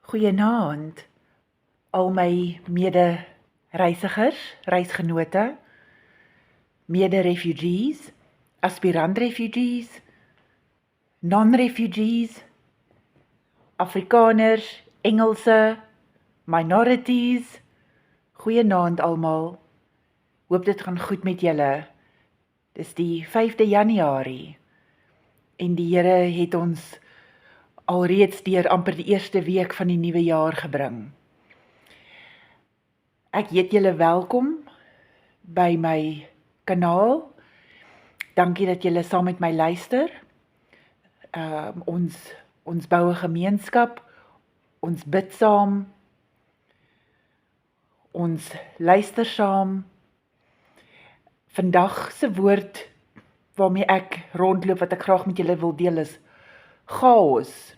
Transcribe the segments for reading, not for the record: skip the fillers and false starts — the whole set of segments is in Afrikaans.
Goeienaand, al my mede-reisigers, reisgenote, mede-refugees, aspirant-refugees, non-refugees, Afrikaners, Engelse, minorities. Goeienaand almal. Hoop dit gaan goed met julle. Dis die 5de Januarie en die Here het ons alreeds deur amper die eerste week van die nuwe jaar gebring. Ek heet julle welkom by my kanaal. Dankie dat julle saam met my luister. Ons bou 'n gemeenskap, ons bid saam, ons luister saam. Vandag se woord waarmee ek rondloop, wat ek graag met julle wil deel, is chaos,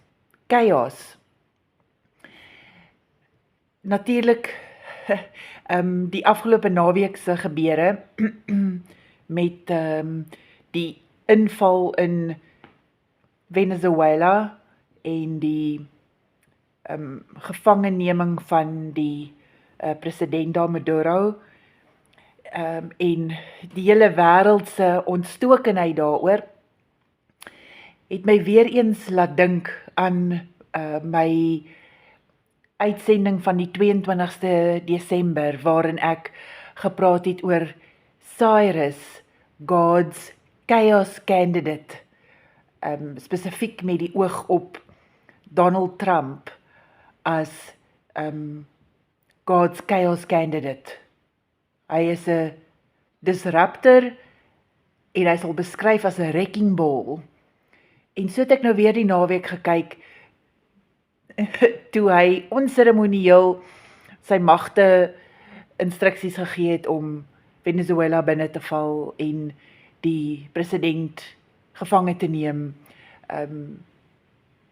chaos. Natuurlik, die afgelope naweek se gebeure met die inval in Venezuela en die gevangeneming van die president daar Maduro, en die hele wêreld se ontstokenheid daaroor, het my weer eens laat dink aan my uitsending van die 22ste Desember, waarin ek gepraat het oor Cyrus, God's chaos candidate, spesifiek met die oog op Donald Trump as God's chaos candidate. Hy is 'n disruptor en hy sal beskryf as 'n wrecking ball. En so het ek nou weer die naweek gekyk, toe hy onseremonieel sy magte instruksies gegee het om Venezuela binne te val en die president gevange te neem,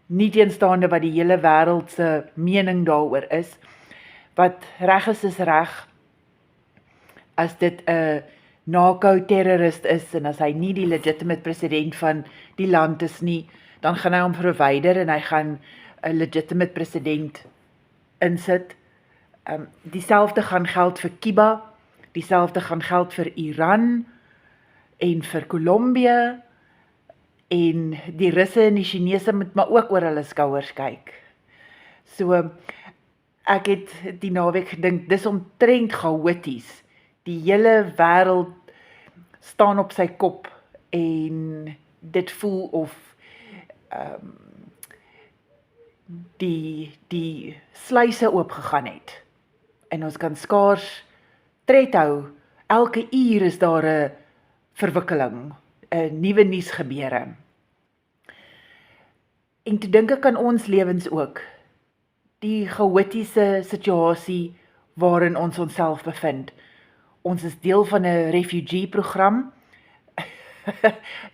nie teenstaande wat die hele wêreld se mening daaroor is. Wat reg is reg. As dit 'n narco-terrorist is en as hy nie die legitimate president van die land is nie, dan gaan hy hom verwyder en hy gaan 'n legitimate president insit. Dieselfde gaan geld vir Cuba, dieselfde gaan geld vir Iran en vir Kolombia, en die Russe en die Chinese moet maar ook oor hulle skouers kyk. So, ek het die naweek gedink, dis omtrent chaoties. Die hele wêreld staan op sy kop en dit voel of die sluise oopgegaan het. En ons kan skaars tred hou. Elke uur is daar 'n verwikkeling, 'n nuwe nuus gebeure. En te dink ek aan ons lewens ook, die chaotiese situasie waarin ons onsself bevind. Ons is deel van 'n refugee program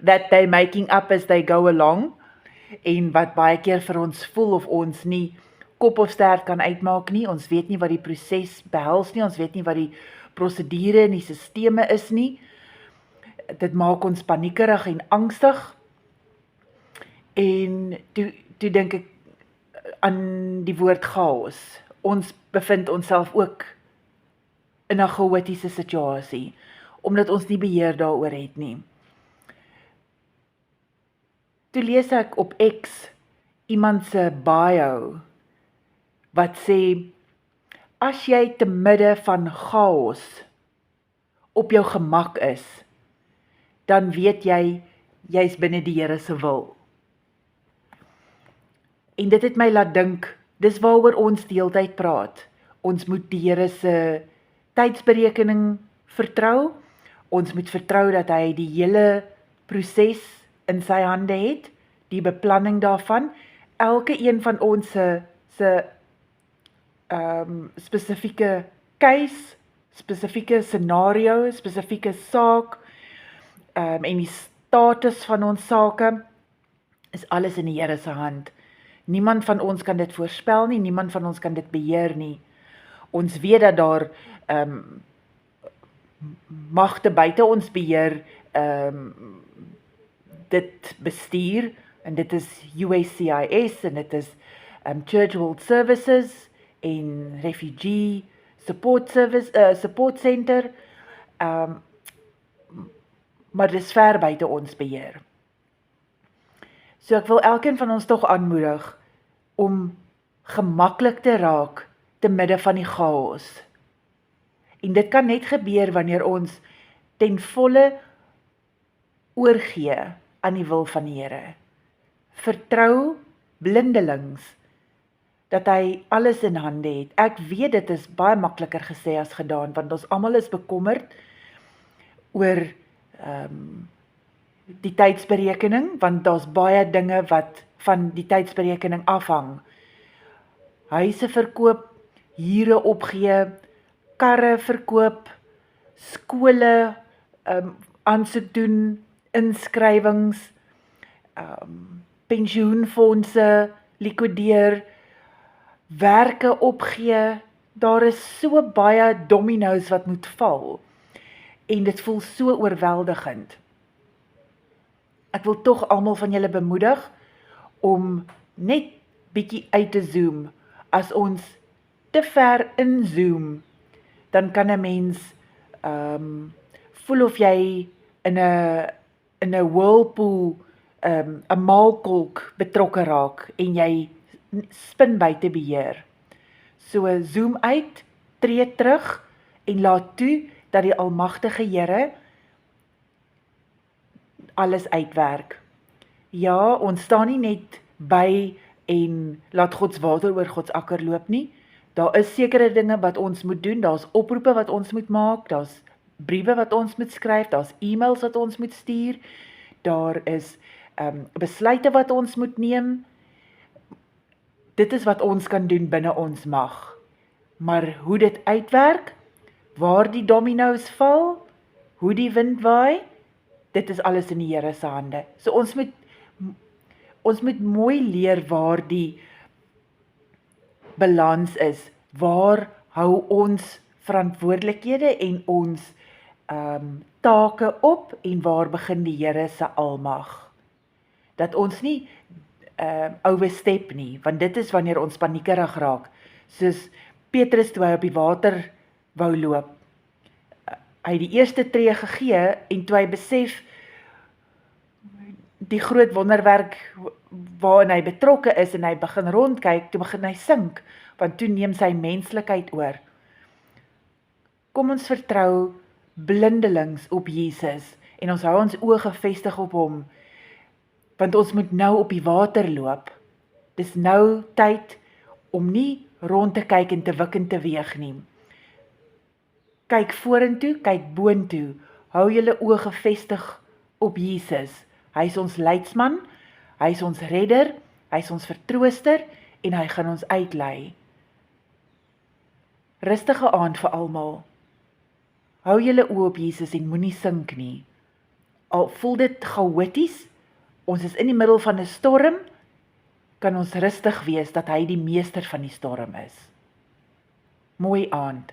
that they making up as they go along, en wat baie keer vir ons voel of ons nie kop of stert kan uitmaak nie. Ons weet nie wat die proses behels nie, ons weet nie wat die prosedure en die sisteme is nie. Dit maak ons paniekerig en angstig. En toe dink ek aan die woord chaos. Ons bevind onsself ook in 'n chaotiese situasie, omdat ons nie beheer daaroor het nie. Toe lees ek op X iemand se bio, wat sê, as jy te midde van chaos op jou gemak is, dan weet jy's binne die Here se wil. En dit het my laat dink, dis waaroor ons die hele tyd praat. Ons moet die Here se tydsberekening vertrou. Ons moet vertrou dat hy die hele proses in sy hande het, die beplanning daarvan. Elke een van ons se spesifieke case, spesifieke scenario, spesifieke saak, en die status van ons sake, is alles in die Here se hand. Niemand van ons kan dit voorspel nie, niemand van ons kan dit beheer nie. Ons weet dat daar magte buite ons beheer dit bestuur, en dit is USCIS, en dit is Church World Services en Refugee Support Support Center, maar dis ver buite ons beheer. So ek wil elkeen van ons tog aanmoedig om gemaklik te raak te midde van die chaos. En dit kan net gebeur wanneer ons ten volle oorgee aan die wil van die Here. Vertrou blindelings dat hy alles in hande het. Ek weet dit is baie makliker gesê as gedaan, want ons almal is bekommerd oor die tydsberekening, want daar's baie dinge wat van die tydsberekening afhang. Huise verkoop, huure opgee, karre verkoop, skole aansoek doen, inskrywings, pensioenfondse likwideer, werke opgee. Daar is so baie domino's wat moet val en dit voel so oorweldigend. Ek wil tog almal van julle bemoedig om net bietjie uit te zoom. As ons te ver inzoom, dan kan 'n mens voel of jy in 'n whirlpool, 'n maalkolk betrokke raak en jy spin buite beheer. So zoom uit, tree terug en laat toe dat die almagtige Here alles uitwerk. Ja, ons staan nie net by en laat God se water oor God se akker loop nie. Daar is sekere dinge wat ons moet doen, daar's oproepe wat ons moet maak, daar's briewe wat ons moet skryf, daar's e-mails wat ons moet stuur, daar is besluite wat ons moet neem. Dit is wat ons kan doen binne ons mag. Maar hoe dit uitwerk, waar die domino's val, hoe die wind waai, dit is alles in die Here se hande. So ons moet mooi leer waar die balans is. Waar hou ons verantwoordelikhede en ons take op en waar begin die Here se almag. Dat ons nie overstep nie, want dit is wanneer ons paniekerig raak. Soos Petrus toe hy op die water wou loop. Hy het die eerste tree gegee en toe hy besef die groot wonderwerk waarin hy betrokke is en hy begin rondkyk, toe begin hy sink, want toe neem sy menslikheid oor. Kom ons vertrou blindelings op Jesus en ons hou ons oë gefestig op hom, want ons moet nou op die water loop. Dis nou tyd om nie rond te kyk en te wik en te weeg nie. Kyk vorentoe, kyk boontoe, hou julle oë gefestig op Jesus. Hy is ons leidsman, hy is ons redder, hy is ons vertrooster en hy gaan ons uitlei. Rustige aand vir almal. Hou julle oë op Jesus en moenie sink nie. Al voel dit chaoties, ons is in die middel van 'n storm, kan ons rustig wees dat hy die meester van die storm is. Mooi aand.